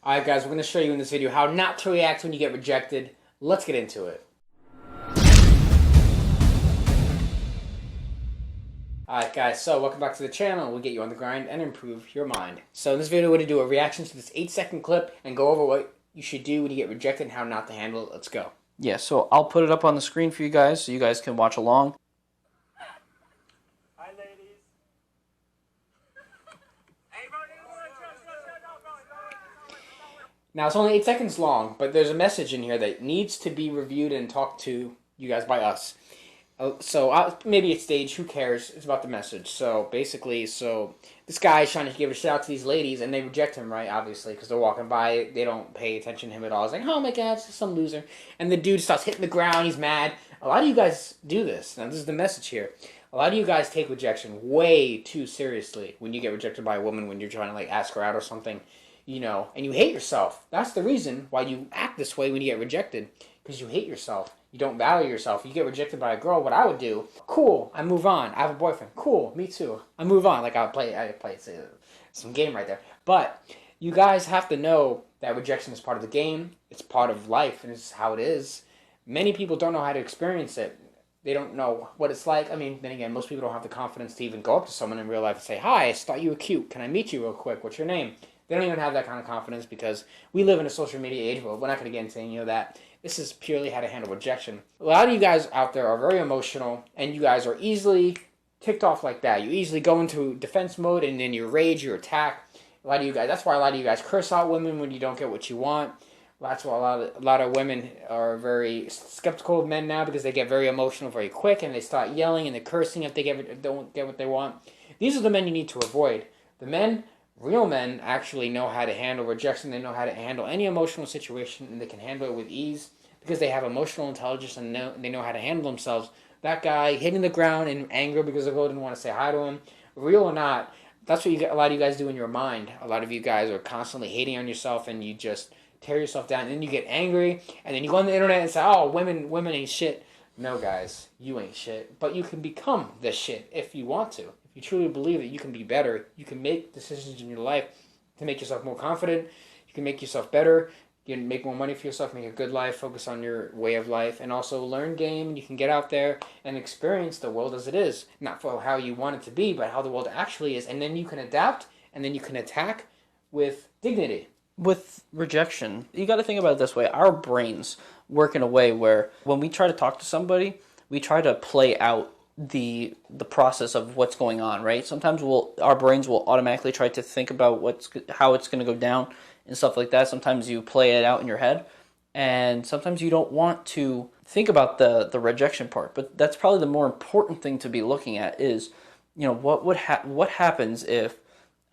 Alright guys, we're going to show you in this video how not to react when you get rejected. Let's get into it. Alright guys, so welcome back to the channel. We'll get you on the grind and improve your mind. So in this video we're going to do a reaction to this 8-second clip and go over what you should do when you get rejected and how not to handle it. Let's go. Yeah, so I'll put it up on the screen for you guys so you guys can watch along. Hi, ladies. Now it's only 8 seconds long, but there's a message in here that needs to be reviewed and talked to you guys by us. Maybe it's staged, who cares? It's about the message. So basically, this guy is trying to give a shout out to these ladies, and they reject him, right? Obviously, because they're walking by, they don't pay attention to him at all. It's like, oh my god, it's just some loser. And the dude starts hitting the ground, he's mad. A lot of you guys do this. Now this is the message here. A lot of you guys take rejection way too seriously when you get rejected by a woman, when you're trying to like ask her out or something, you know, and you hate yourself. That's the reason why you act this way when you get rejected, because you hate yourself. You don't value yourself. You get rejected by a girl, what I would do, cool, I move on. I have a boyfriend. Cool, me too. I move on. Like I play some game right there. But you guys have to know that rejection is part of the game. It's part of life, and it's how it is. Many people don't know how to experience it. They don't know what it's like. I mean, then again, most people don't have the confidence to even go up to someone in real life and say, hi, I thought you were cute. Can I meet you real quick? What's your name? They don't even have that kind of confidence because we live in a social media age, but we're not going to get into any of that. This is purely how to handle rejection. A lot of you guys out there are very emotional, and you guys are easily ticked off like that. You easily go into defense mode, and then you rage, you attack. A lot of you guys, that's why a lot of you guys curse out women when you don't get what you want. That's why a lot of women are very skeptical of men now, because they get very emotional very quick, and they start yelling and they're cursing if they don't get what they want. These are the men you need to avoid. The men, real men, actually know how to handle rejection. They know how to handle any emotional situation, and they can handle it with ease because they have emotional intelligence and they know how to handle themselves. That guy hitting the ground in anger because the girl didn't want to say hi to him, real or not, that's what a lot of you guys do in your mind. A lot of you guys are constantly hating on yourself, and you just tear yourself down, and then you get angry, and then you go on the internet and say, oh, women ain't shit. No, guys, you ain't shit. But you can become the shit if you want to. If you truly believe that you can be better, you can make decisions in your life to make yourself more confident. You can make yourself better. You can make more money for yourself, make a good life, focus on your way of life, and also learn game. You can get out there and experience the world as it is. Not for how you want it to be, but how the world actually is. And then you can adapt, and then you can attack with dignity. With rejection, you got to think about it this way. Our brains work in a way where when we try to talk to somebody, we try to play out the process of what's going on, right? Sometimes our brains will automatically try to think about how it's going to go down and stuff like that. Sometimes you play it out in your head, and sometimes you don't want to think about the rejection part. But that's probably the more important thing to be looking at is, you know, what happens if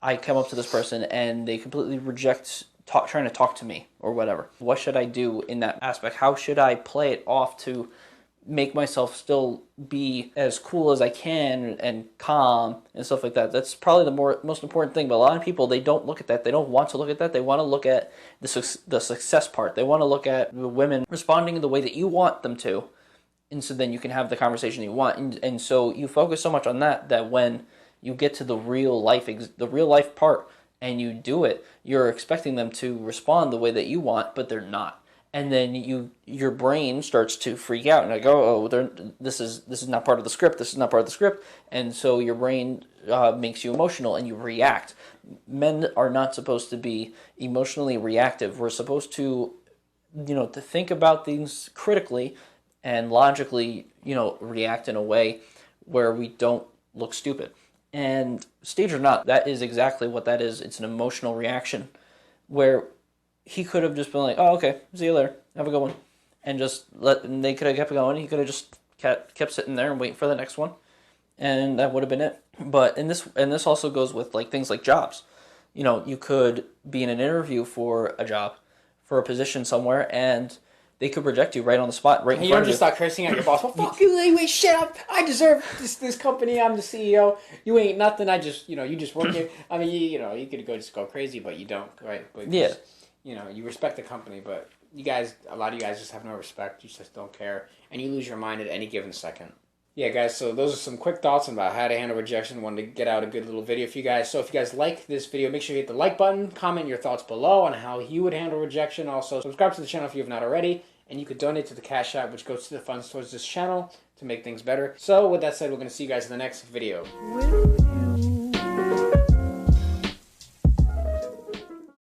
I come up to this person and they completely reject trying to talk to me or whatever. What should I do in that aspect? How should I play it off to make myself still be as cool as I can and calm and stuff like that? That's probably the most important thing. But a lot of people, they don't look at that. They don't want to look at that. They want to look at the success part. They want to look at the women responding in the way that you want them to, and so then you can have the conversation you want. And so you focus so much on that when you get to the real life part and you do it, you're expecting them to respond the way that you want, but they're not. And then your brain starts to freak out and like, oh, this is not part of the script. This is not part of the script. And so your brain makes you emotional and you react. Men are not supposed to be emotionally reactive. We're supposed to, to think about things critically and logically, react in a way where we don't look stupid. And stage or not, that is exactly what that is. It's an emotional reaction where he could have just been like, oh, okay, see you later, have a good one. And they could have kept going. He could have just kept sitting there and waiting for the next one. And that would have been it. But this also goes with like things like jobs. You could be in an interview for a job, for a position somewhere, and they could reject you right on the spot, right in front of you. You don't just start cursing at your boss. Well, fuck you, you ain't shit up. I deserve this company. I'm the CEO. You ain't nothing. You just work here. I mean, you could just go crazy, but you don't, right? Because, yeah. You respect the company, but a lot of you guys just have no respect. You just don't care, and you lose your mind at any given second. Yeah, guys, so those are some quick thoughts about how to handle rejection. Wanted to get out a good little video for you guys. So if you guys like this video, make sure you hit the like button, comment your thoughts below on how you would handle rejection. Also, subscribe to the channel if you have not already, and you could donate to the Cash App, which goes to the funds towards this channel to make things better. So with that said, we're going to see you guys in the next video.